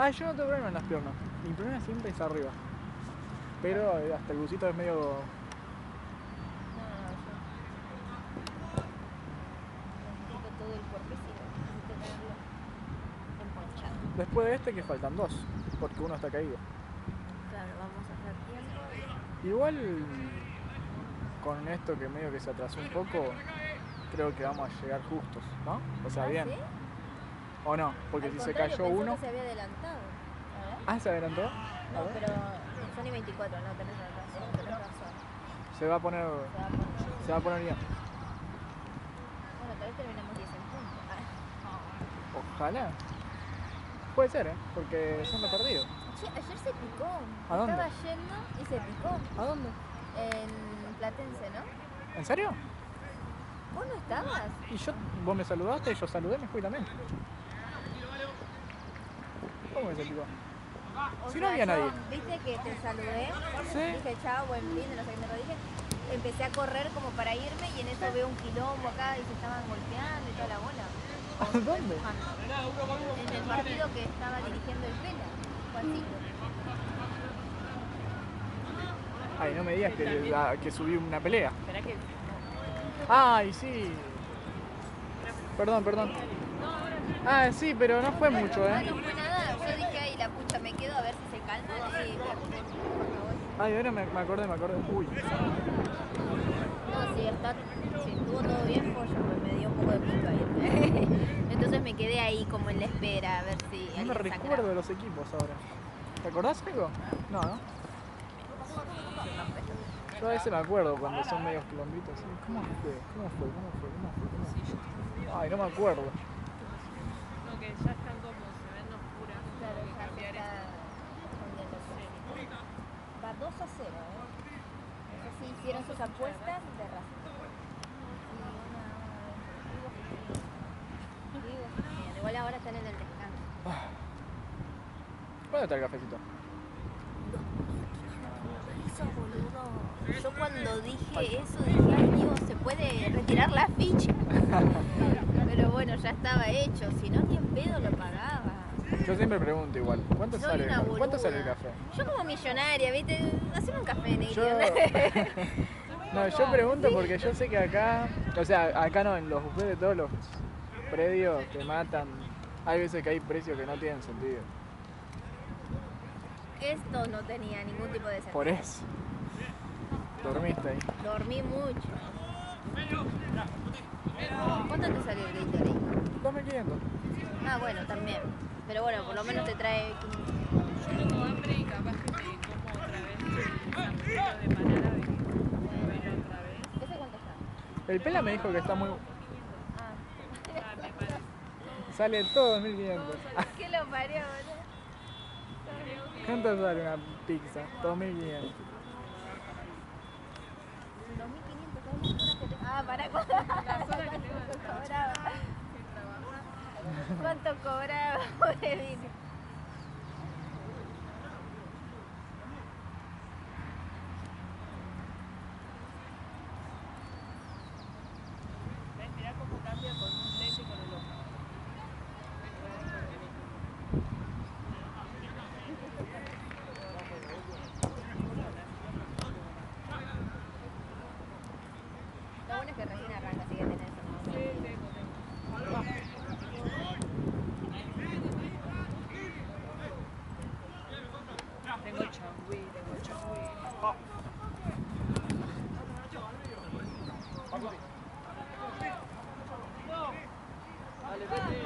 Ah, yo no tengo problema en las piernas. Mi problema siempre es arriba. Pero hasta el busito es medio... No, yo necesito todo el cuerpecito, necesito tenerlo emponchado. Después de este que faltan dos, porque uno está caído. Claro, vamos a hacer tiempo. Igual con esto que medio que se atrasó un poco, creo que vamos a llegar justos, ¿no? O sea, bien. ¿Sí? ¿O no? Porque Al si se contrario, cayó pensé uno... que se había adelantado. A ver. Ah, ¿se adelantó? A No, ver. pero son y 24, no, tenés razón, tenés razón. Se va a poner... Se va a poner bien. Bueno, tal vez terminamos 10 en punto. Ojalá. Puede ser, ¿eh? Porque son los perdidos. Che, ayer se picó. ¿A dónde? Estaba yendo y se picó. ¿A dónde? En Platense, ¿no? ¿En serio? ¿Vos no estabas? Y vos me saludaste, yo saludé, me fui también. ¿Cómo que se picó? O Si sea, no había nadie. Viste que te saludé, Sí. dije chao, buen fin, no sé qué me dije. Empecé a correr como para irme y en eso veo un quilombo acá y se estaban golpeando y toda la bola. ¿Dónde? En el partido que estaba dirigiendo el Pela, Juancito. Ay, no me digas que subí una pelea. Esperá que... Ay, sí. Perdón. Ah, sí, pero no fue mucho, Ah, ¿eh? no fue nada, yo dije, ay, la pucha, me quedo a ver si se calma y por favor. Ay, ahora me acordé. Uy. No, si estuvo todo bien, pues me dio un poco de pico ahí. Entonces me quedé ahí como en la espera, a ver si No me alguien recuerdo de los equipos ahora. ¿Te acordás algo? No, ¿no? Yo a veces me acuerdo cuando son medios quilombitos. ¿Cómo fue? Ay, no me acuerdo. No, que ya están como, se ven oscuras. Claro, Hay que ya cambiar está eso. escondiendo. Va 2-0, ¿eh? No sé si hicieron sus apuestas de Racing. Igual ahora están en el descanso. ¿Cuándo está el cafecito? Eso, boludo. Yo cuando dije eso, dije, ay Dios, se puede retirar la ficha. Pero bueno, ya estaba hecho, si no ni en pedo lo pagaba. Yo siempre pregunto igual, ¿cuánto Soy sale una ¿cuánto sale el boluda. café? Yo como millonaria, ¿viste? Haceme un café, Yo... Negrita. No, yo pregunto porque yo sé que acá, o sea, acá no, en los buffets de todos los predios te matan. Hay veces que hay precios que no tienen sentido. Esto no tenía ningún tipo de sentido. Por eso. Dormiste ahí. Dormí mucho. ¿Cuánto te salió el Gatorade? 2.500. Ah, bueno, también. Pero bueno, por lo menos te trae... Yo tengo hambre y capaz que me como otra vez el sanguchito de panara de que comer otra vez. ¿Ese cuánto está? El Pela me dijo que está muy... Ah. Me parece. Sale todo 2.500. ¿Qué lo parió, boludo? ¿Cuánto sale una pizza? 2.500. 2.500, ¿sabes? Ah, para cuánto cobraba. ¿Cuánto cobraba por el vino? ¿Ves? Mirá cómo cambia con un lente y con el otro. Lo bueno es que recién arranca, así que tenés eso, ¿no? Sí, tengo. Tengo changüí. Dale, Betty.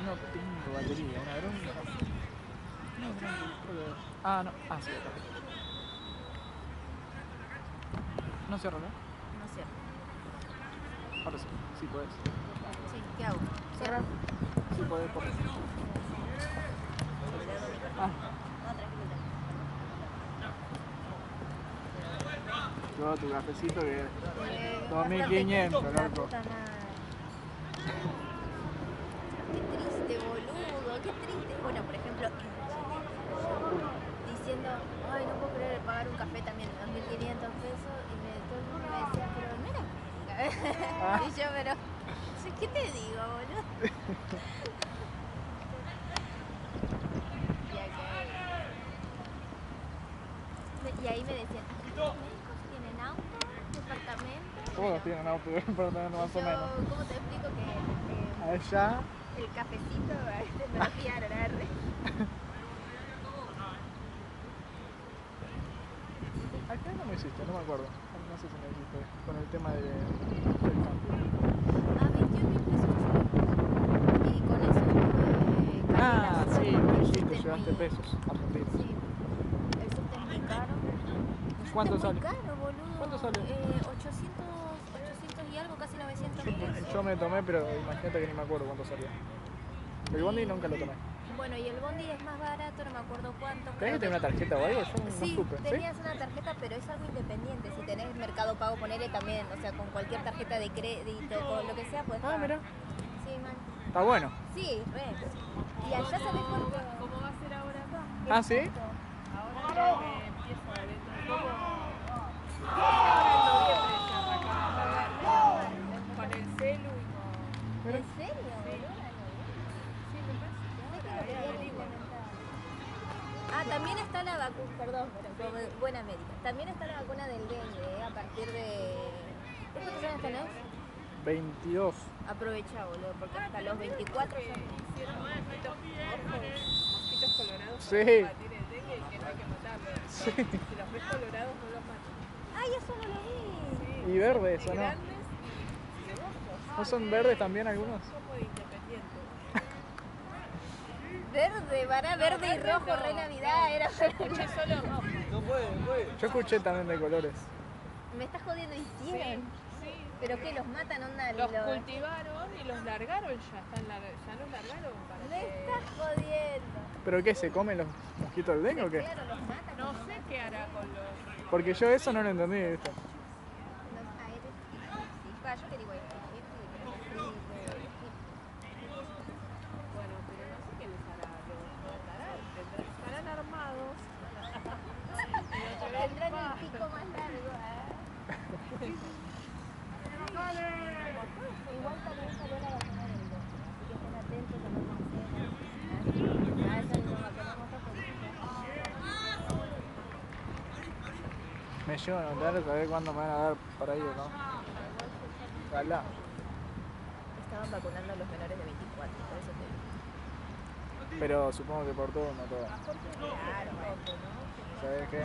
No tengo batería, una bronca. No, ah, no. Ah, sí, acá. No cierro, ¿no? No cierro. Ahora sí, sí podés. Sí, ¿qué hago? ¿Cierro? Sí podés, por favor. Ah, No, tranquilo. yo tu cafecito que... 2.500, 2.500, loco. la puta madre. Qué triste, boludo, qué triste. Bueno, por ejemplo, diciendo, ay, no puedo creer pagar un café también de 2.500 pesos y Ah. Y yo, pero, ¿qué te digo, boludo? Y ahí me decían, ¿los médicos tienen auto, departamento? Todos tienen auto, departamento más o Yo, menos. ¿cómo te explico que Allá, el cafecito a este me lo fiaron, arre? acá no me hiciste, no me acuerdo. No sé si me hiciste con el tema del cambio. Ah, 21.000 pesos chilenos. Y con eso Ah, sí, me dijiste, subte es llevaste muy- pesos argentinos. Sí, el subte es muy caro. El ¿Cuánto subte es sale? muy caro, boludo. ¿Cuánto sale? 800 y algo, casi 900 pesos. Yo me tomé, pero imagínate que ni me acuerdo cuánto salía. El bondi nunca lo tomé. Bueno, y el bondi es más barato, no me acuerdo cuánto. ¿Tenés creo que tener una tarjeta o algo? Yo no Sí, supe. ¿Sí? tenías una tarjeta, pero es algo independiente. Si tenés Mercado Pago, ponele también, o sea, con cualquier tarjeta de crédito, con lo que sea, pues. Ah, mira, Sí, man. está bueno. Sí, re. Y allá sabés cuánto. ¿Cómo va a ser ahora acá? Ah, ¿sí? Ahora creo que empieza dentro de poco. Ahora en noviembre se arranca a pagar con el celu y con... ¿En serio? Sí, me parece que ahora había averiguado. Ah, también está la vacuna, perdón, pero como Buena América. También está la vacuna del dengue, a partir de... ¿Cuántos años tenés? 22. Aprovecha, boludo, porque hasta los 24 Que son... hicieron mosquitos colorados Sí. para combatir el dengue y que no hay que matarlos. Sí. Si los ves colorados no los matas. ¡Ay, eso no lo vi! Sí. ¿Y verdes Y o no? grandes y de rojos. ¿No son verdes también algunos? Como de independiente. Verde, para verde y rojo, re Navidad, era... Escuché solo. Yo escuché también de colores. Me estás jodiendo, hicieron. Sí. ¿Pero qué, los matan, onda? Los cultivaron y los largaron ya. Ya los largaron para Me que... estás jodiendo. ¿Pero qué? ¿Se comen los mosquitos del dengue o qué? Claro, los matan. No sé qué hará con los... Porque yo eso no lo entendí, ¿viste? Los aires. Sí, yo quería igual. Bueno, pero no sé qué les hará. Los matarán. Estarán armados. Tendrán el pico más largo, Igual también salió la vacuna del dengue, así que estén atentos a los consejos. A esa nos vacunamos a Me llevo a notar saber cuándo me van a dar para ir, ¿no? Ojalá. Estaban vacunando a los menores de 24, por eso te digo. Pero supongo que por todo, no todo. Claro, ¿no? ¿Sabes qué?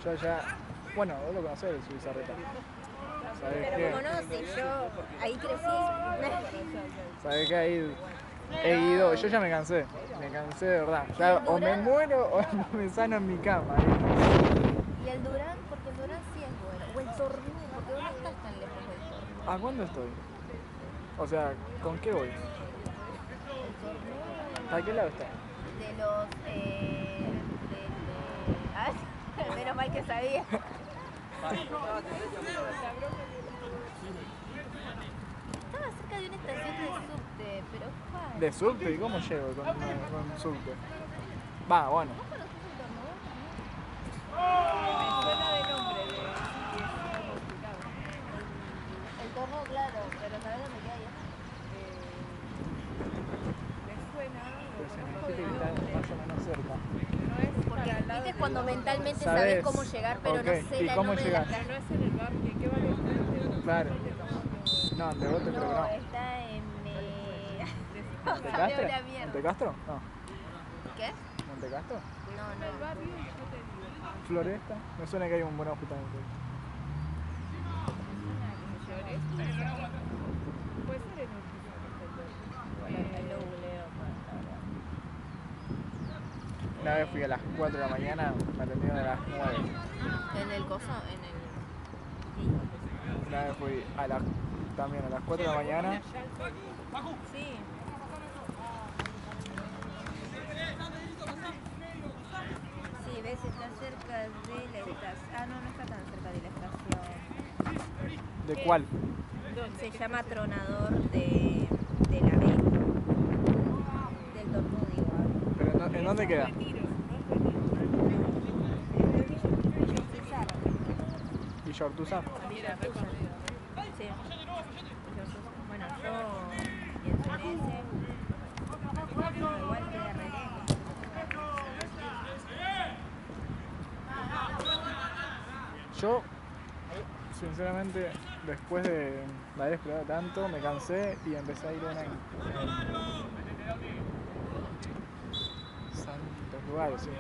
Yo ya... Bueno, vos lo conocés, el Subizarreta. ¿Sabes Pero como qué? no, si yo ahí crecí. ¿Sabes qué? Ahí he ido... Yo ya me cansé. Me cansé de verdad. Ya o me muero o no me sano en mi cama. Y el Durán, porque el Durán sí es bueno. O el Tornú, porque vos no estás tan lejos del Tornú. ¿A cuándo estoy? O sea, ¿con qué voy? El Tornú ¿A qué lado está? de los... Ay, menos mal que sabía. Estaba cerca de una estación de subte, pero ¿cuál? ¿De subte? ¿Y cómo llego con subte? Va, bueno. ¿Vos conocés el Tornú? Me suena de nombre de... Sí, es complicado. El Tornú, claro, pero ¿sabés dónde queda ahí? Me suena, Pero se me conozco dijiste de que está nombre. más o menos cerca. No es Porque para el lado viste del cuando barrio. mentalmente ¿Sabés? sabes cómo llegar, pero Ok, no sé ¿y el cómo nombre de la llegás? calle. Pero no es en el barrio. ¿Qué barrio está? Claro. No, de bote creo que No, no. está en... ¿Monte Salió Castro? la mierda. ¿Monte Castro? No. ¿Qué? ¿Monte Castro? No, El no. barrio, yo te digo. ¿Floresta? Me suena que hay un buen hospital en Floresta. Floresta. Puede ser en un Ahí lo googleo. Una vez fui a las 4 de la mañana, me atendieron a las 9. En el coso, en el... Una vez fui a las, también a las 4 de la mañana. Sí. Sí, ves, está cerca de la estación. Ah, no, no está tan cerca de la estación. ¿De cuál? Se llama Tronador de la B. Del Tornú, digo. ¿Pero en dónde queda? Cesar. Villa Ortúzar. Mira, recorrido. Sí. Bueno, yo pienso en ese. Pero igual queda re lejos. Yo, sinceramente, después de haber explorado tanto, me cansé y empecé a ir a una en Santos Lugares, sí.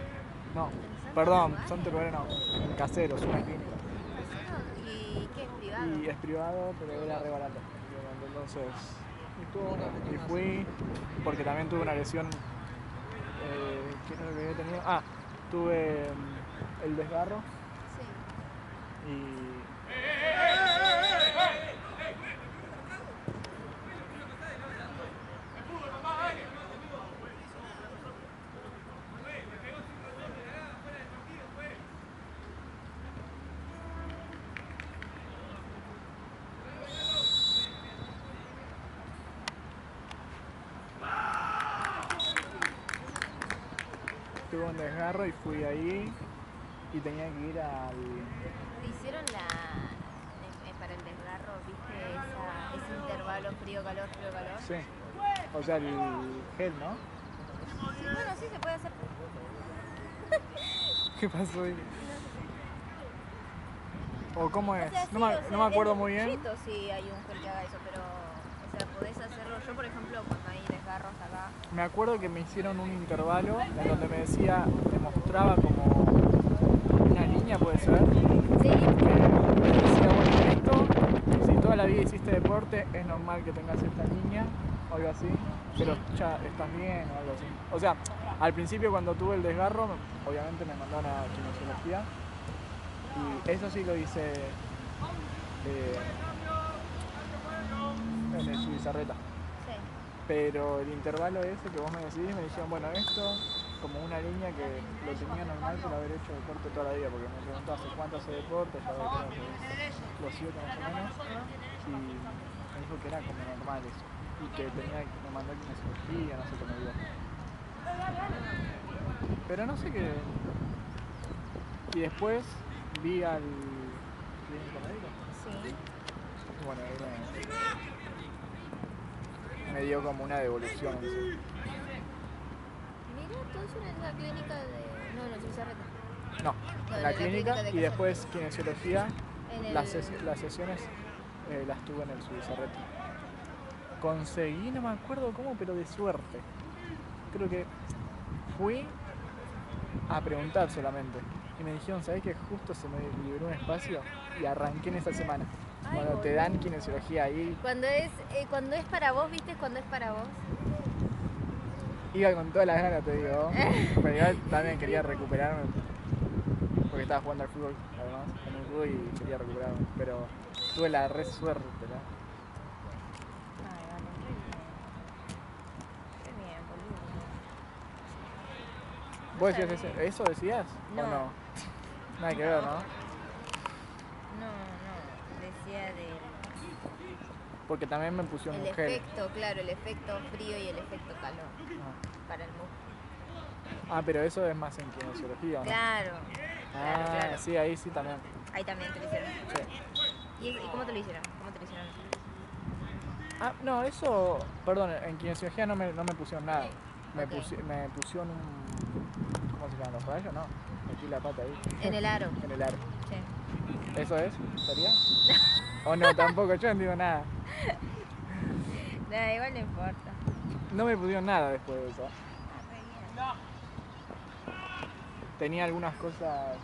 No, perdón, Santos Lugares no, en Caseros, una clínica. ¿Y qué es privado? Y es privado, pero era re barato. Entonces, y fui, porque también tuve una lesión. ¿Qué era lo que había tenido? Ah, tuve el desgarro Sí. y tuve un desgarro y fui ahí y tenía que ir al... ¿Te hicieron para el desgarro, viste, ese intervalo frío-calor, frío-calor? Sí, o sea, el gel, ¿no? Sí, bueno, sí se puede hacer. ¿Qué pasó ahí? ¿O cómo es? O sea, sí, No me acuerdo muy bien. poquito si hay un gel que haga eso, pero, o sea, podés hacerlo. Yo, por ejemplo, cuando hay desgarros acá, Me acuerdo que me hicieron un intervalo en donde me decía, me mostraba como una línea, puede ser. sí, Me decía, bueno, esto, si toda la vida hiciste deporte, es normal que tengas esta línea o algo así, pero ya estás bien o algo así. O sea, al principio cuando tuve el desgarro, obviamente me mandaron a kinesiología y eso sí lo hice en el Subizarreta. sí. Pero el intervalo ese que vos me decís, me dijeron, bueno, esto como una línea que lo tenía normal por haber hecho deporte toda la vida, porque me preguntó hace cuánto hace deporte, ya creo que los 7 más o menos, y me dijo que era como normal eso, y que me mandó a kinesiología, no sé cómo iba. Pero no sé qué. Y después vi al clínico médico. Sí. Bueno, ahí me dio como una devolución. ¿Sí? Mira, todo eso en la clínica de... No, no, Subizarreta. No, No, en la clínica de y después kinesiología. En el... Las sesiones las tuve en el Subizarreta. Conseguí, no me acuerdo cómo, pero de suerte. Creo que fui a preguntar solamente. Y me dijeron, ¿sabés que justo se me liberó un espacio? Y arranqué en esa semana. Ay, Cuando te dan kinesiología ahí, Cuando es para vos, ¿viste? Cuando es para vos. iba con todas las ganas, te digo. Pero igual también quería recuperarme. Porque estaba jugando al fútbol, además, en un club y quería recuperarme. Pero tuve la re suerte, ¿no? Ay, vale, re bien. Qué bien, boludo. ¿Vos decías eso decías? No. ¿O no? Nada que ver, ¿no? No, decía del Porque también me pusieron un gel. efecto, claro, el efecto frío y el efecto calor para el músculo. Ah, pero eso es más en kinesiología, ¿o no? Claro, Ah, claro. sí, ahí sí también. Ahí también te lo hicieron. Sí. ¿Y cómo te lo hicieron? ¿Cómo te lo hicieron? Ah, no, eso, perdón, en kinesiología no me pusieron nada. Me Ok. pusieron un... ¿Cómo se llaman los rayos? No, metí la pata ahí. En el aro. En el aro. Sí. ¿Eso es? ¿Sería? ¿O no? Tampoco, yo no digo nada. Nada, igual no importa. No me pusieron nada después de eso. Tenía algunas cosas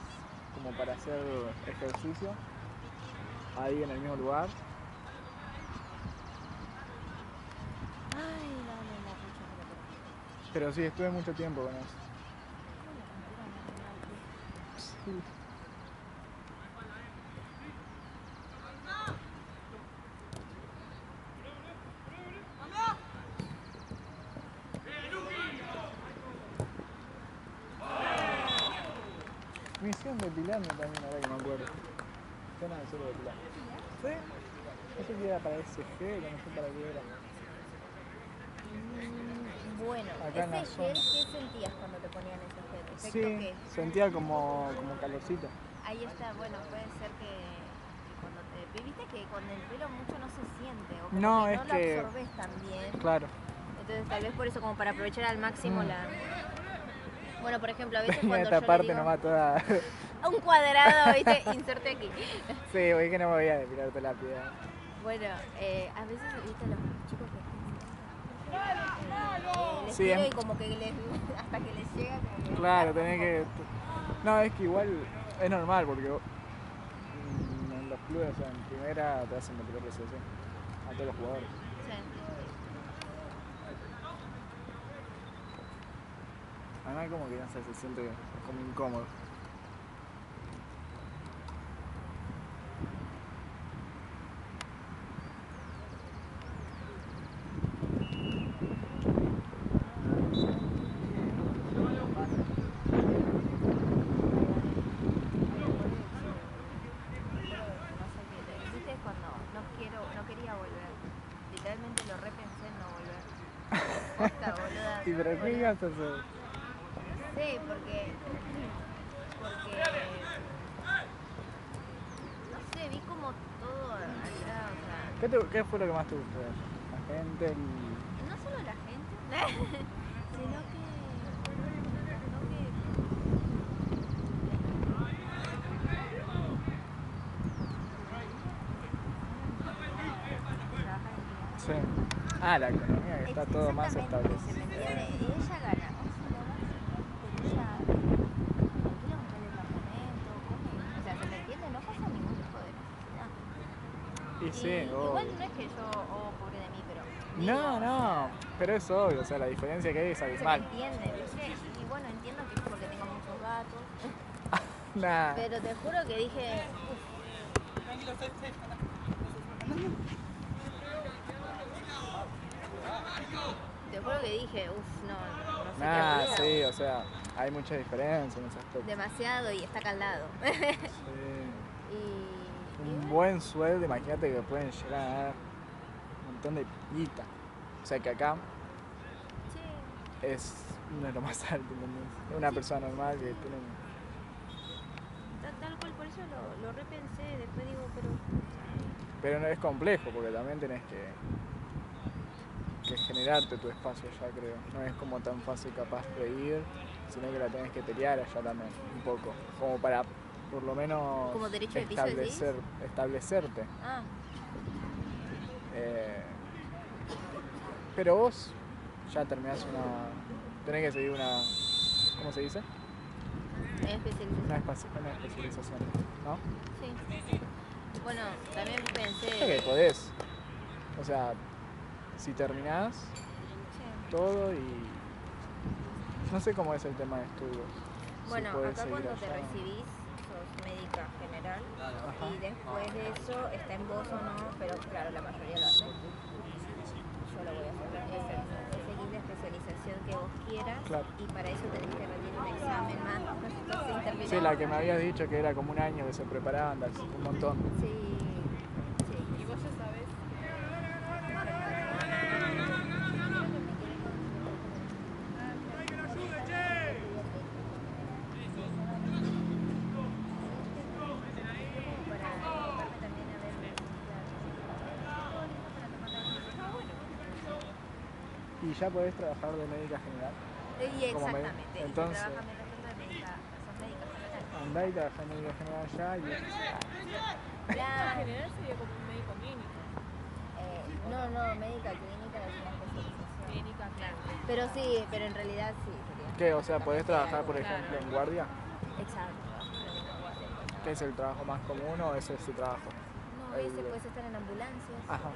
como para hacer ejercicio ahí en el mismo lugar. Ay, dale la pucha que lo tengo. Pero sí, estuve mucho tiempo con eso. Sí. Me hicieron depilarme también, ahora que me acuerdo. Pena de solo depilar. ¿Sí? No sé si era para SG, que no sé para qué era. Bueno, Acá en la ese gel, zona. ¿qué sentías cuando te ponían ese gel? ¿Efecto Sí, qué? sentía como calorcito. Ahí está, bueno, puede ser que cuando te... Viste que con el pelo mucho no se siente, o como No, que es no que- lo absorbes tan bien. Claro. Entonces tal vez por eso como para aprovechar al máximo la... Bueno, por ejemplo, a veces Tenía cuando esta yo parte le digo nomás toda. un cuadrado, ¿viste? Inserte aquí. Sí, hoy que no me voy a depilarte la piel. Bueno, a veces, ¿viste? Los chicos que les Sí, tiro es- y como que les, hasta que les llega como que... Claro, tenés que. No, es que igual es normal porque en los clubes, o sea, en primera te hacen meter así a todos los jugadores. Sí. Además, como que no sé, se siente como incómodo. ¿Viste cuando no quería volver? Literalmente lo repensé en no volver. Posta, boluda. ¿Y pero qué Boluda. ibas a hacer? Sí, porque no sé, vi como todo allá, o sea, ¿Qué fue lo que más te gustó de allá? La gente, el. no solo la gente, sino que trabajar en privado. Sí. Ah, la economía, que está todo más Exactamente, establecido. ¿se me entiende? Ella gana 11 dólares, pero ella alquila un buen departamento, come, o sea, ¿se me entiende? No pasa ningún tipo de necesidad. Y sí, Igual obvio. no es que yo, pobre de mí, pero... No, digo, no, pero es obvio, o sea, la diferencia que hay es se me abismal. entiende, ¿viste? Y bueno, entiendo que es porque tengo muchos gatos, Nah. pero te juro que dije... Te juro que dije, no sé Nah, qué sí, o sea, hay mucha diferencia en ese aspecto. demasiado y está caldado. Sí. y Un bueno, buen sueldo, imagínate que pueden llegar a dar un montón de guita. O sea que acá sí, es uno de los más altos, ¿entendés? Una persona normal que tiene un- tal cual, por eso lo repensé, después digo, Pero no es complejo, porque también tenés que generarte tu espacio allá, creo. No es como tan fácil capaz de ir, sino que la tenés que pelear allá también, un poco. Como para, por lo menos, ¿Como derecho de piso decís? establecerte. Ah, Eh, pero vos ya terminás tenés que seguir una... ¿Cómo se dice? es especialización. Una especialización, ¿no? Sí. Bueno, también pensé... Creo que podés. O sea, si terminás Sí. todo y... No sé cómo es el tema de estudios. Bueno, si podés acá seguir cuando te allá. recibís sos médica general Ajá. y después de eso está en vos o no, pero claro, la mayoría lo hace. Yo lo voy a hacer. Es seguir la especialización que vos quieras Claro. y para eso tenés que rendir un examen más. No sé si terminó. Sí, la que me habías dicho que era como un año que se preparaban, un montón. Sí, sí. Y vos ya sabés Y ya podés trabajar de médica general. Sí, Como exactamente. Y entonces- se trabaja mientras tanto de médica, sos médica general. Andá y trabajá en médica general allá y... en Claro. general sería como un médico clínico. No, médica clínica es una especialización. Clínica, claro. Pero sí, pero en realidad sí sería. ¿Qué? O sea, podés trabajar, por Claro. ejemplo, en guardia. Exacto. ¿Qué es el trabajo más común o ese es su trabajo? No, ese puedes estar en ambulancias. Ajá.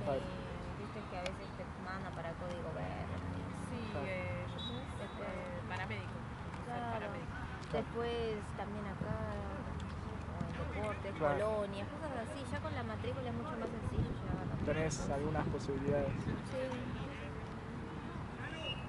Vale. Viste que a veces te mandan para código verde. Sí, Después, paramédico. Ser claro. paramédico. Después también acá, o en deportes, Claro. colonias, cosas así. Ya con la matrícula es mucho más sencillo llegar a la Tenés algunas posibilidades. Sí,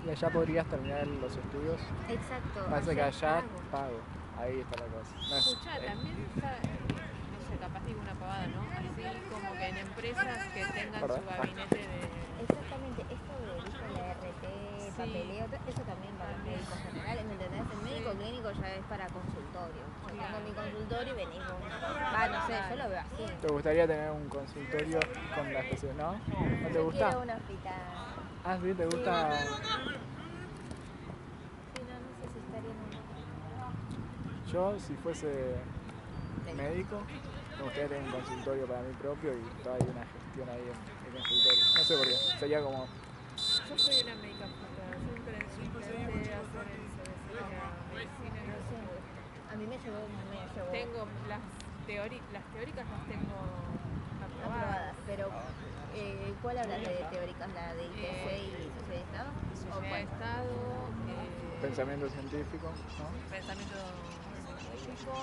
Y allá podrías terminar los estudios. exacto. Pasa que allá pago. pago. Ahí está la cosa. No es- Escuchá, también está, no sé, capaz digo una pavada, ¿no? Así como que en empresas que tengan ¿Verdad? su gabinete de... Exactamente, esto de ¿viste? La RT, Sí. papeleo, eso también para los médicos generales, ¿me entendés? El médico clínico ya es para consultorio. Yo tengo mi consultorio y venís vos, no sé, yo lo veo así. ¿Te gustaría tener un consultorio con la especialidad? ¿No? ¿No te Yo gusta? quiero un hospital. Ah, sí, ¿te gusta? Sí, no sé si estaría en un... Yo, si fuese médico, me gustaría tener un consultorio para mí propio y toda ahí una gestión ahí en el consultorio. No sé por qué, sería como... Yo soy una médica frustrada. Yo intenté hacer el CBC de la medicina y no se pudo. A mí me llevó. Tengo las teóricas las tengo Aprobadas, aprobadas. pero ¿cuál hablas de teóricas? ¿La de ITC y Sociedad de Estado? ¿O Sociedad de cuál? Estado, Pensamiento científico, ¿no? pensamiento científico,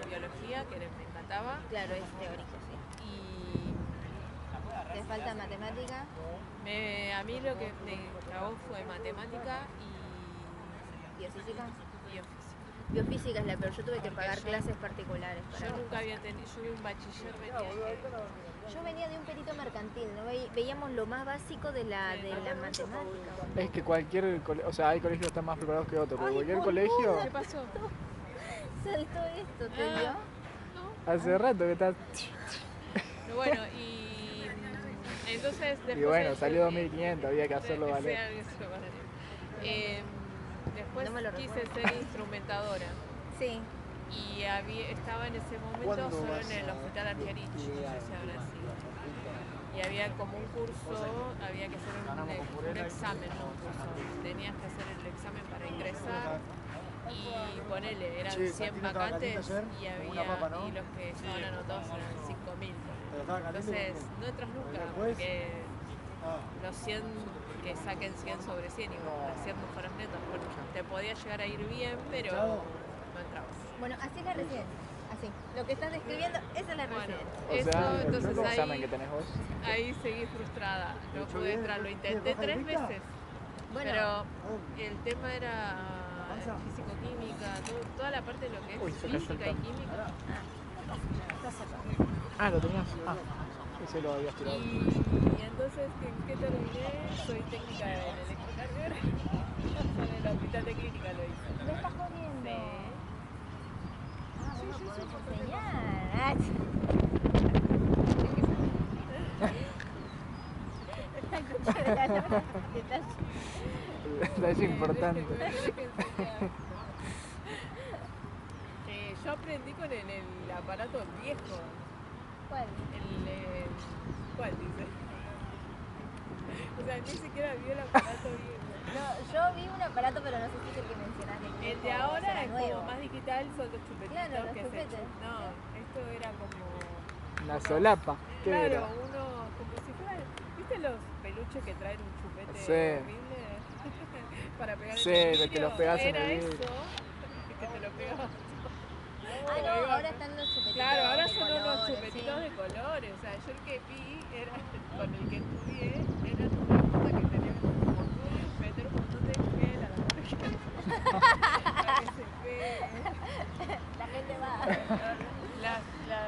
biología, que me encantaba, Claro, es teórico, sí. y ¿Te falta matemática? a mí lo que me clavó fue matemática y ¿Biofísica? biofísica. Biofísica es la peor, yo tuve que pagar yo- clases particulares para Yo mí. nunca había tenido, yo de un bachiller venía que... Yo venía de un perito mercantil, ¿no? Veíamos lo más básico de la matemática. Es que cualquier colegio, o sea, hay colegios que están más preparados que otros, pero Ay, cualquier boluda. colegio, ¿Qué pasó? Saltó esto, ¿te Ah. dio? No. hace rato que está... Pero bueno, y entonces después... Y bueno, salió 2500, había que hacerlo Sí, valer. había que hacerlo valer. Después No me lo quise recuerdo. ser instrumentadora Sí. y estaba en ese momento solo en el hospital Argerich, no sé si habrá sido. Y había como un curso, había que hacer un examen, no un curso. Tenías que hacer el examen para ingresar y ponele, eran 100 vacantes y los que estaban anotados eran 5000. Entonces no entras nunca, porque los 100 que saquen 100 sobre 100 y las 100 mejores netas, bueno, te podía llegar a ir bien, pero no entrabas. Bueno, así es la residencia. Así. Lo que estás describiendo, esa es la Bueno, residencia. O eso, sea, el entonces único examen que ahí, tenés vos. ahí seguí frustrada, no pude entrar, lo intenté 3 veces, Bueno, pero el tema era físico-química, toda la parte de lo que Uy, es se cayó el física y cable. química. Ah, lo tenías. Ah, ese lo habías tirado. Y entonces, ¿qué terminé? Soy técnica del electrocardiograma. En el hospital de clínica lo hice. ¿me estás jodiendo? Sí. Ah, vos me podés enseñar. La concha de la lora. Es importante. Me tenés que enseñar. Yo aprendí con el aparato viejo. ¿Cuál? ¿Cuál dice? O sea, ni siquiera vio el aparato viejo. No, yo vi un aparato, pero no sé si es el que mencionaste. El de ahora es nuevo. como más digital, son los chupetitos Claro, los que se chupetes. No, esto era como... Una solapa. ¿Qué Claro, era? uno, como si fuera... ¿Viste los peluches que traen un chupete Sí. horrible? Para pegar Sí, en el los que vidrio. los pegás en Era el vidrio. eso, que te lo pegabas. Ah, no, ahora están los chupetitos. Claro, ahora de son unos colores, chupetitos sí. de colores. O sea, yo el que vi, era, con el que estudié, era una cosa que tenía como meter un montón de gel a la tarjeta. Para que se pegue. La gente va.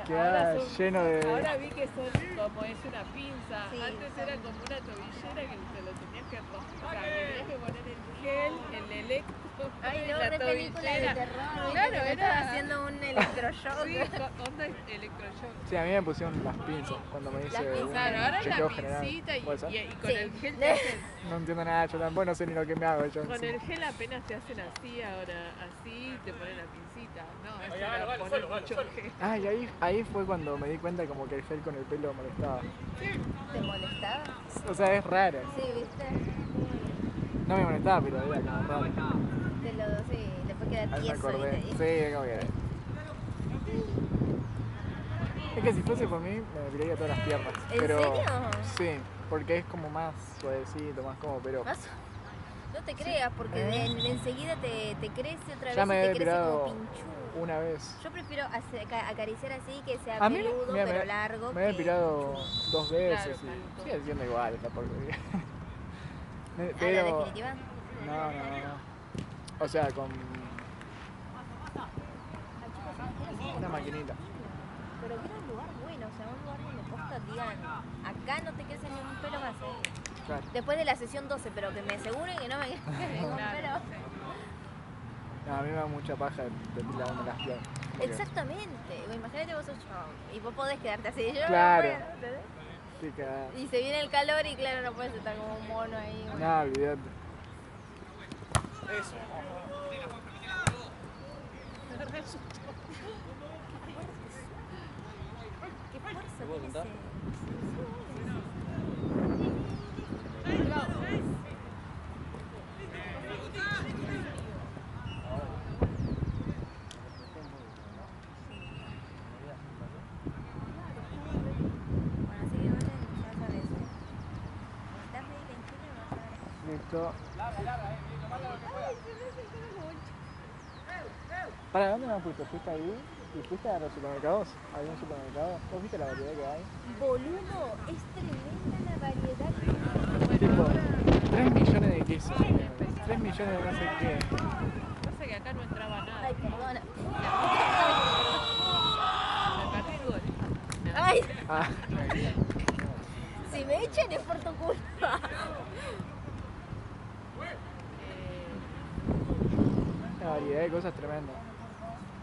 Queda Ahora lleno de... ahora vi que son como es una pinza. Sí, Antes son- era como una tobillera que te lo tenías que o sea, le tenías que poner el gel, el electro, Ay, no, la re película de tobillera. terror. Claro, ¿viste? Que te era- están haciendo un electroshock. Sí, onda electroshock. Sí, a mí me pusieron las pinzas cuando me hice Las pinzas. un Claro, ahora es chequeo la general. pincita ¿Puede ser? y con Sí. el gel te hacen, No entiendo nada, yo tampoco no sé ni lo que me hago yo. con sí. el gel apenas te hacen así, ahora así te ponen la pincita. No, eso era poner mucho gel. Ah, y ahí fue cuando me di cuenta como que el gel con el pelo molestaba. ¿Te molestaba? O sea, es raro. Sí, ¿viste? No me molestaba, pero era como raro. Te lo, sí, después queda Ahí me tieso. acordé. ¿viste? Sí, como que... Es que si fuese por mí, me depilaría todas las piernas. ¿En pero, serio? Sí, porque es como más suavecito, más como, pero... Más- No te creas, porque enseguida te crece otra Ya vez me y he te crece depilado como pinchudo. una vez. Yo prefiero acariciar así, que sea A mí, peludo, mira, pero largo. me he que depilado pinchudo. 2 veces Claro, y claro. sigue siendo igual esta porquería. ¿Ah, la Pero... definitiva? No. O sea, con una maquinita. Pero quiero un lugar bueno, o sea, un lugar donde posta digan, acá no te crece ni un pelo más, Claro. Después de la sesión 12, pero que me aseguren que no me crece ningún Claro, pelo. sí. No, a mí me da mucha paja depilarme las piernas. Porque- Exactamente. Imagínate vos sos yo y vos podés quedarte así. Yo Claro. no puedo, ¿entendés? Sí, cagada. Y se viene el calor y claro, no puedes estar como un mono ahí. Bueno. No, olvídate. Eso. Qué fuerza ¿Te puedo tiene contar? Bueno, así que bueno, ya sabes. Estás ready en Chile, vas a ver. Listo. ¿Para dónde me fuiste? ¿Fuiste ahí? ¿Y fuiste a los supermercados? ¿Hay un supermercado? ¿Vos viste la variedad que hay? Boludo, es tremenda la variedad que Tipo, 3 millones de quesos. 3 millones de no sé qué. Pasa que acá no entraba nada. Ay, perdona. Me perdí el gol. No. Ay, Ah, si me echan es por tu culpa. una variedad de cosas tremenda.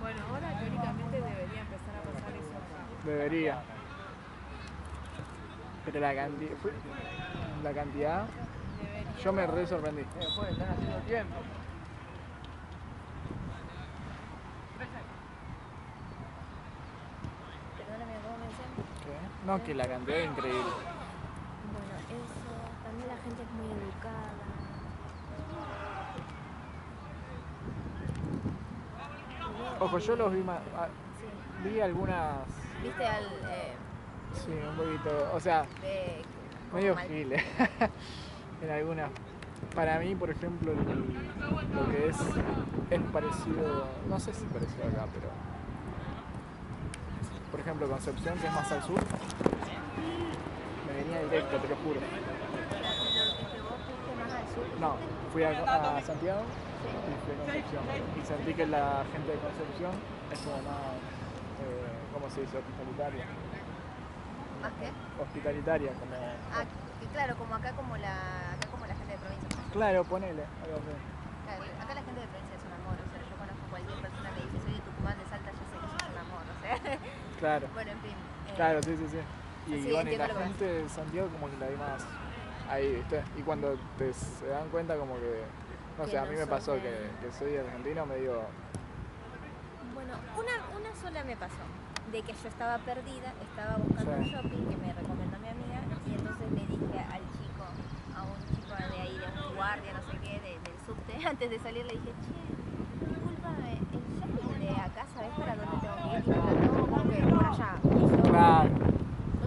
Bueno, ahora teóricamente debería empezar a pasar eso. Debería. Pero la cantidad, Debería. yo me re sorprendí. Después están haciendo tiempo. Perdóname, ¿cómo me decían? ¿Qué? No, que la cantidad es increíble. Bueno, eso. También la gente es muy educada. Ojo, yo los vi Sí. vi algunas, ¿Viste al. sí, un poquito, o sea, de. medio mal- giles. En algunas. Para mí, por ejemplo, lo que es parecido, no sé si parecido acá, pero por ejemplo Concepción, que es más al sur, me venía directo, te lo juro. Vos fuiste más al sur. No, fui a Santiago y fui a Concepción. Y sentí que la gente de Concepción es como más, ¿cómo se dice? Hospitalitaria. ¿Más qué? Hospitalitaria, como... Ah, que claro, como acá como la gente de provincia. Claro, ponele, algo así. Claro, acá la gente de provincia es un amor, o sea, yo conozco a cualquier persona que dice soy de Tucumán, de Salta, yo sé que sos un amor, o sea. Claro, Bueno, en fin. claro, sí, sí, sí. Y sí, bueno, y entiendo la lo que gente de Santiago como que la vi más ahí, ¿viste? Y cuando se dan cuenta como que, no Que sé, a no mí me sos pasó de- que soy argentino, me digo, Bueno, una sola me pasó, de que yo estaba perdida, estaba buscando un Sí. shopping que me recomendó mi amiga y entonces le dije al chico, a un chico de ahí, de un guardia, no sé qué, del subte, antes de salir le dije, che, disculpa, el shopping de acá, ¿sabes para dónde tengo que ir? Y me trató como que por allá. Y yo, claro,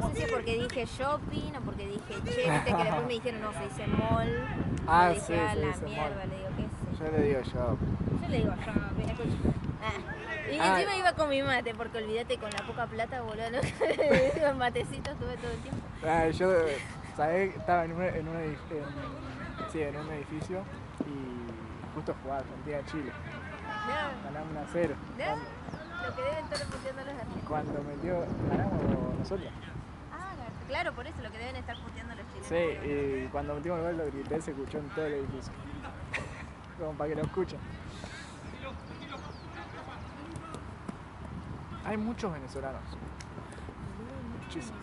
no sé si porque dije shopping o porque dije che, viste que después me dijeron, no, se dice mall. Ah, Yo dije, sí, a se la dice mierda, mall. le digo, qué sé yo le digo yo. yo le digo shopping, escucha. Y Ah. encima iba con mi mate, porque olvídate, con la poca plata, boludo, ¿no? Con matecitos tuve todo el tiempo. Yo, ¿sabés? Estaba en un edificio y justo jugaba Argentina-Chile. No, Ganamos 1-0. no, lo que deben estar puteando los argentinos. Cuando metió, ganamos nosotros. Ah, claro, por eso, lo que deben estar puteando los chilenos. Sí, y cuando metimos el gol lo grité, se escuchó en todo el edificio. Como para que lo escuchen. Hay muchos venezolanos. Muchísimos.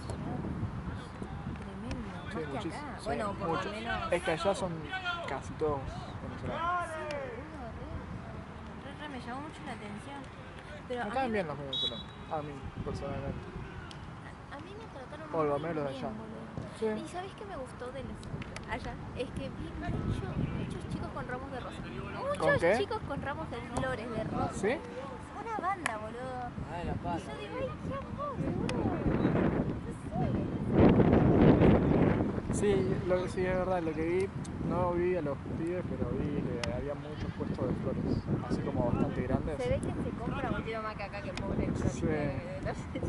Tremendo, Sí, más que muchísimos. acá. Sí, Bueno, por muchos. lo menos. Es que allá son casi todos venezolanos. Me llamó mucho la atención. Pero Me a caen mí, bien los venezolanos, a mí personalmente. a mí me trataron O lo muy menos de bien, allá. boludo. Sí. Y ¿sabes qué me gustó de los allá? Es que vi muchos chicos con ramos de rosa. Muchos qué? chicos con ramos de flores, de rosa. ¿Sí? Una banda, boludo. Ah, la Y paz. yo digo, ay, qué amor, seguro. Sí, sí, es verdad, lo que vi, no vi a los pibes, pero vi que había muchos puestos de flores, así como bastante grandes. Se ve que se compra un tiro más que acá que el pobre florista. Sí. No sé.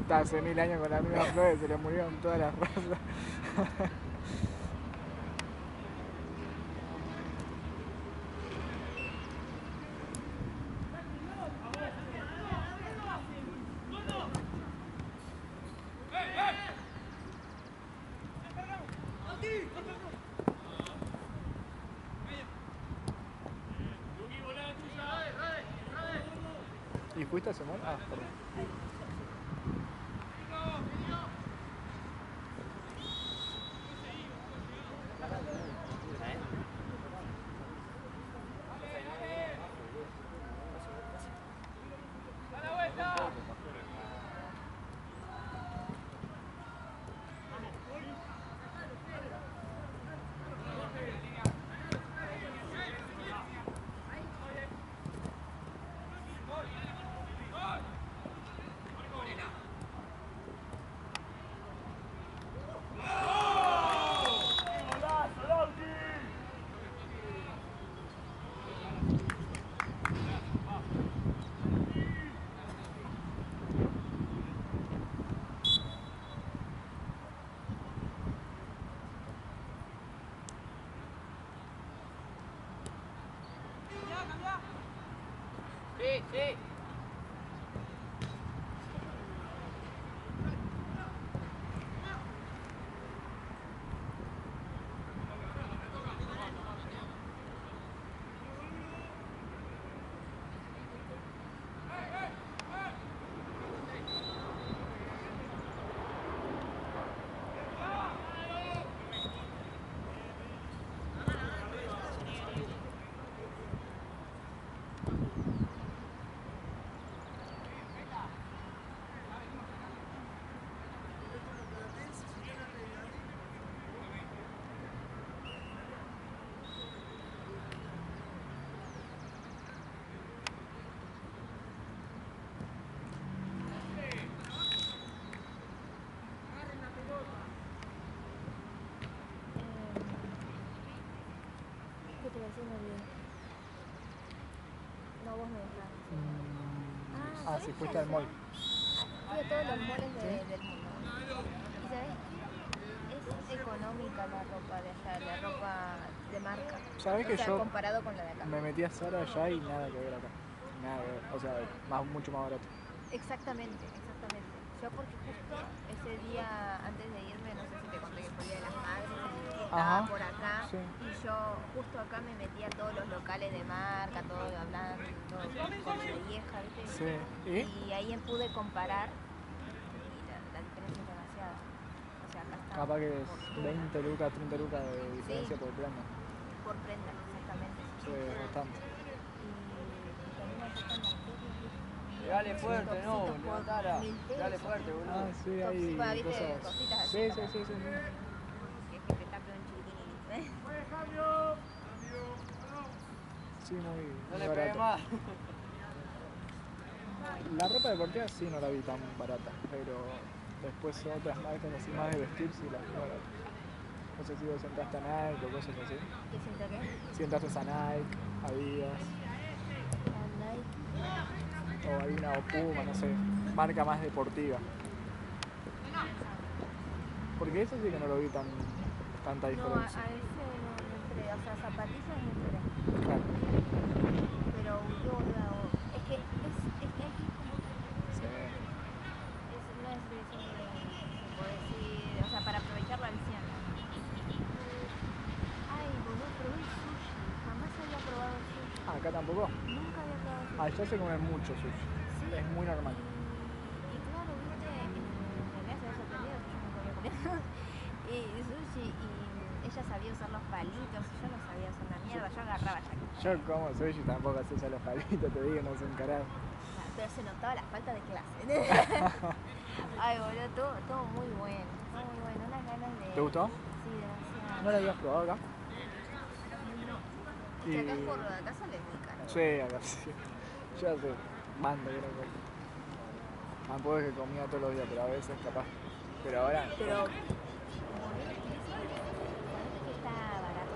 Está hace 1000 años con las mismas flores, se le murieron todas las rosas. ¿Fuiste a ese mall? Ah, perdón. Sí, sí. ¿Qué te decía? Me olvidé. No, vos me dejaste. Sí, ¿sabés fuiste qué al mall. Fui a todos los malls del mundo. ¿Y sabés qué? Es económica la ropa de allá, la ropa de marca. ¿Sabés que o sea, yo comparado con la de acá. me metí a Zara allá y nada que ver acá? Nada que ver. O sea, mucho más barato. Exactamente, exactamente. Yo porque justo ese día antes de irme, no sé si te conté que fue el Día de las Madres, y estaba Ajá, por acá, sí. y yo justo acá me metí a todos los locales de marca, todo hablando, todo con la vieja, ¿viste? Sí. Y ahí pude comparar y la diferencia es demasiada. O sea, acá está Capaz que es por 20 lucas, 30 lucas de diferencia Sí. por prenda. por prenda, exactamente. Sí, bastante. Y también allá están las ferias, ¿viste? Dale fuerte, no, Topsitos por levantala. 1000 pesos. Dale fuerte, boludo. Ah, sí, hay ¿viste? cosas. Cositas así Sí, sí, para- sí, sí, sí. Que es que te está un chiquitín y listo, ¿eh? Sí, muy, No muy le pegues barato. más. La ropa deportiva sí no la vi tan barata, pero después otras marcas así más de vestir sí las vi baratas. No sé si vos entraste a Nike o cosas así. ¿Qué siento qué? Si entraste a Nike, Adidas, A Nike. o alguna o Puma, no sé, marca más deportiva. Porque eso sí que no lo vi tanta No, a diferencia. ese no entré. O sea, zapatillas no entré. Claro. Pero yo es que aquí como Sí. no es de eso de poder decir, o sea, para aprovecharlo al 100. Ay, boludo, probé el sushi. Jamás había probado el sushi. Acá tampoco. Nunca había probado el sushi. Allá se come mucho sushi. Sí, Es muy normal. Y claro, viste, me había sorprendido que yo nunca había comido y sushi y ella sabía usar los palitos, yo no sabía usar la mierda, yo agarraba ya. Yo como sushi tampoco sé usar los palitos, te digo, no sé un carajo. Pero se notaba la falta de clase. Ay, boludo, todo muy bueno, unas ganas de... ¿Te gustó? Sí, demasiado. ¿No lo habías probado acá? Es que acá es por acá sale muy caro. Sí, acá sí. Yo hace banda que no como. Tampoco es que comía todos los días, pero a veces capaz. Pero ahora. Pero... está barato.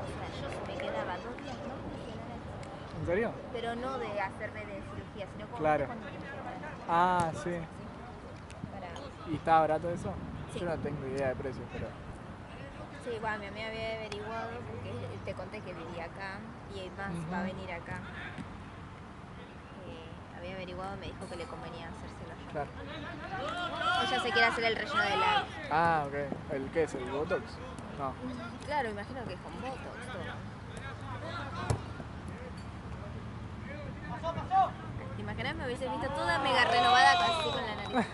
O sea, yo si me quedaba 2 días no funcionaba esto. ¿En serio? Pero no de hacerme de cirugía, sino como Claro. cuando te hicieron Ah, sí. así, para... ¿Y está barato eso? Sí. Yo no tengo idea de precios, pero. Sí, bueno, mi amiga había averiguado porque te conté que vivía acá y más va a venir acá. Había averiguado, me dijo que le convenía hacérselo yo. Claro. Ella se quiere hacer el relleno de labio. Ah, ok. ¿El qué es? ¿El Botox? No. Claro, imagino que es con Botox todo. imaginás, me hubiese visto toda mega renovada casi con la nariz.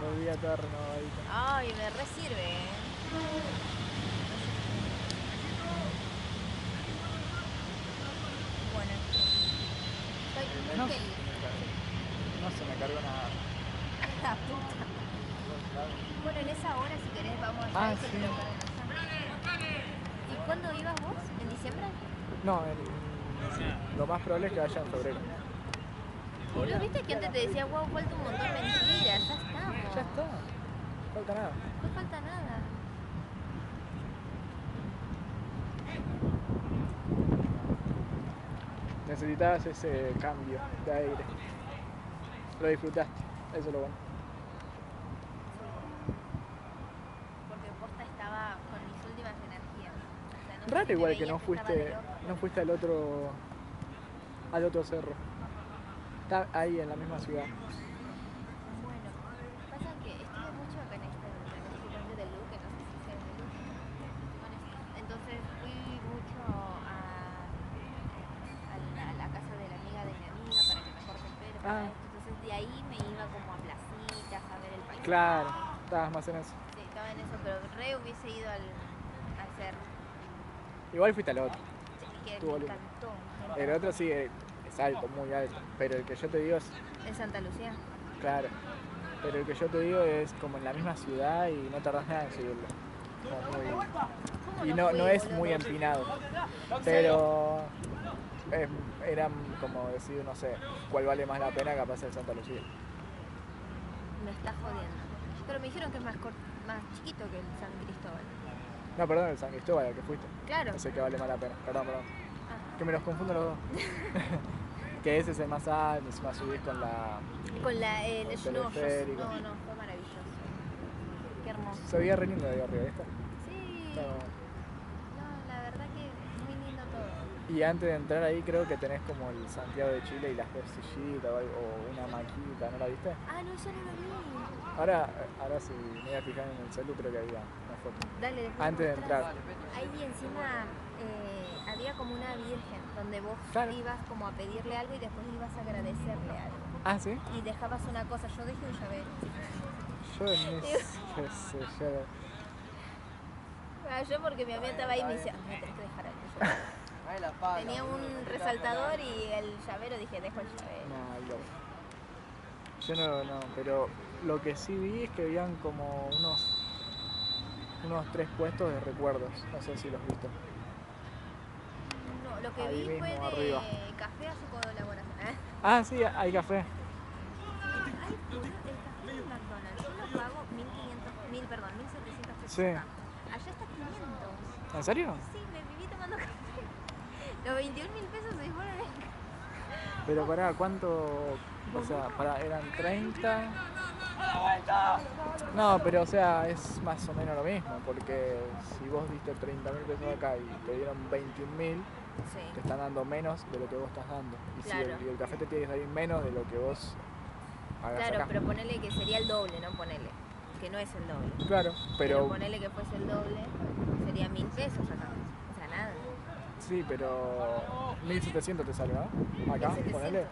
Volví a estar renovadita. Ay, me re sirve, Bueno, estoy No, muy feliz. no se me cargó nada. La puta. Bueno, en esa hora, si querés, vamos a hacer sí. que te lo carguen allá. ¿Y cuándo ibas vos? ¿En diciembre? No, lo más probable es que vaya en febrero. Boludo, viste que antes te decía, wow, falta un montón, mentira, ya estamos. Ya está. Falta nada. No falta nada. Necesitabas ese cambio de aire. Lo disfrutaste. Eso es lo bueno. Porque posta estaba con mis últimas energías. O sea, no sé Raro si me igual que veías no estaba de fuiste, loco. no fuiste al otro cerro. Está ahí en la misma ciudad. Bueno, pasa que estuve mucho acá en este puente de Luque, no sé si sé de Luque. Entonces fui mucho a la casa de la amiga de mi amiga para que me corte el pelo. Para esto. Entonces de ahí me iba como a placitas, a ver el paisaje. Claro, estabas más en eso. Sí, estaba en eso, pero re hubiese ido al cerro. Igual fuiste al otro. Que Estuvo me lindo. encantó. El otro sí es alto, muy alto. Pero el que yo te digo es, En Santa Lucía. claro. Pero el que yo te digo es como en la misma ciudad y no tardás nada en subirlo. Como muy- ¿Cómo y no no fui, es boludo? muy empinado. Pero eran como decir, no sé, cuál vale más la pena, capaz el Santa Lucía. Me está jodiendo. Pero me dijeron que es más chiquito que el San Cristóbal. No, perdón, el San Cristóbal al que fuiste. Claro. Ese que vale más la pena. Perdón. Ah. Que me los confundo los dos. Que ese es el más alto, encima subís con la... Con el el snow. teleférico. No, fue maravilloso. Qué hermoso. Se veía re lindo de ahí arriba, ¿viste? Sí. Estaba- No, la verdad que muy lindo todo. Y antes de entrar ahí creo que tenés como el Santiago de Chile y las dos sillitas o una maquita, ¿no la viste? Ah, no, ya no lo vi. Ahora sí, me voy a fijar en el celu, creo que había una foto. Dale, después Antes de mostrás. entrar. Ahí encima había como una virgen donde vos Claro. ibas como a pedirle algo y después ibas a agradecerle algo. Ah, ¿sí? Y dejabas una cosa, yo dejé un llavero. Yo ni sé, yo... Ah, yo porque mi amiga estaba ahí y me decía, me tenés que dejar algo. Yo tenía un resaltador y el llavero, dije, dejo el llavero. No, yo no, pero lo que sí vi es que habían como unos 3 puestos de recuerdos, no sé si los viste. No, lo que Ahí vi fue mismo, de arriba. café a su colaboración. Ah, sí, hay café. Ay, boludo, el café de McDonald's, yo lo pago 1.700 pesos Sí. acá. Allá está 500. ¿En serio? Sí, me viví tomando café. Los 21.000 pesos se fueron en... Pero pará, ¿cuánto? O sea, eran 30. No, pero o sea, es más o menos lo mismo, porque si vos diste 30.000 pesos acá y te dieron 21.000, Sí. te están dando menos de lo que vos estás dando. Y Claro. si el café te tiene que salir menos de lo que vos hagas Claro, acá. pero ponele que sería el doble, ¿no? Ponele. Que no es el doble. Claro, pero ponele que fuese el doble, sería 1.000 pesos acá. O sea, nada. sí, pero 1.700 te sale, ¿no? Acá, 1.700. ponele.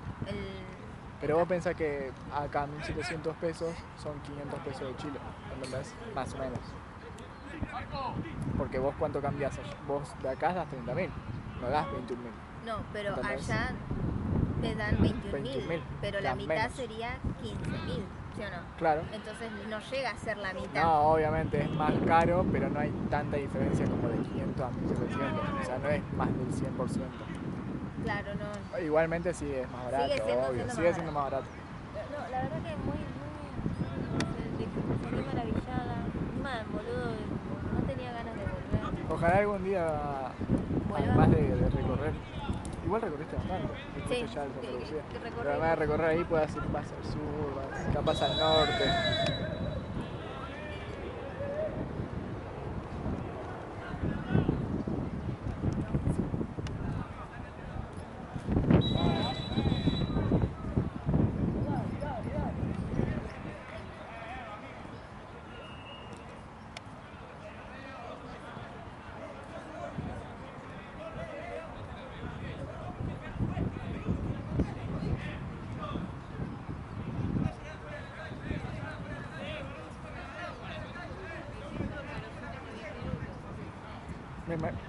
Pero vos pensás que acá 1.700 pesos son 500 pesos de Chile, ¿entendés? Más o menos. Porque vos cuánto cambiás allá? Vos de acá das 30.000, no das 21.000. No, pero ¿Entendés? allá te dan 21.000, 21.000, pero la dan mitad menos. sería 15.000, ¿sí o no? Claro. Entonces no llega a ser la mitad. No, obviamente es más caro, pero no hay tanta diferencia como de 500 a 1.700. O sea, no es más del 100%. Claro, no. Igualmente sí es más barato, obvio. Sigue siendo más barato. No, la verdad que muy maravillada. Man, boludo, no tenía ganas de volver. Ojalá algún día, Vuelva. además de recorrer, igual recorriste bastante, Sí, ya el Santa Lucía. que recorrí. Pero además de recorrer ahí puedas ir más al sur, capaz al norte.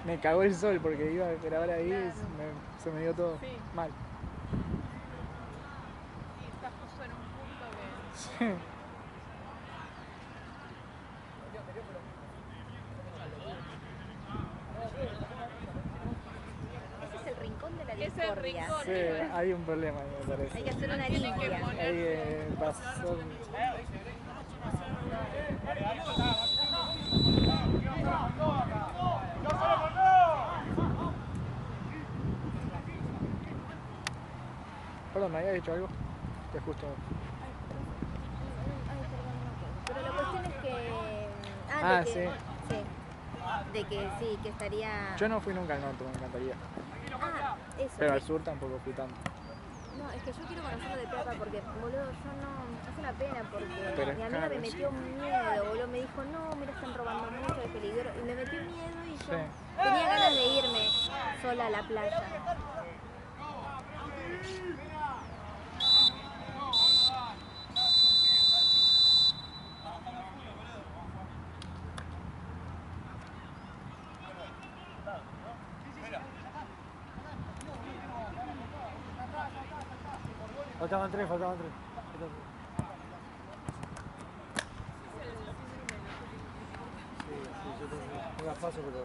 me cagó el sol porque iba a grabar ahí Claro. y se me dio todo Sí. mal. Y estás justo en un punto que... Sí. Ese es el rincón de la Es el discordia. rincón. Sí, hay un problema ahí, me parece. Hay que hacer una Tienen que limpia. poner- Ahí pasó. Perdón, ¿me había dicho algo? Que justo. Ay, perdón, no me acuerdo. Pero la cuestión es que. Ah, de que, sí. sí. De que sí, que estaría. Yo no fui nunca al norte, me encantaría. Ah, eso. Pero que- al sur tampoco fui tanto. No, es que yo quiero conocerlo de Plata porque, boludo, yo no. Es una pena porque Pero es mi amiga caro, me metió miedo, boludo. Me dijo, no, mira, están robando mucho, es peligro. Y me metió miedo y yo Sí. tenía ganas de irme sola a la playa. Faltaban tres. Sí, yo tengo una fase, pero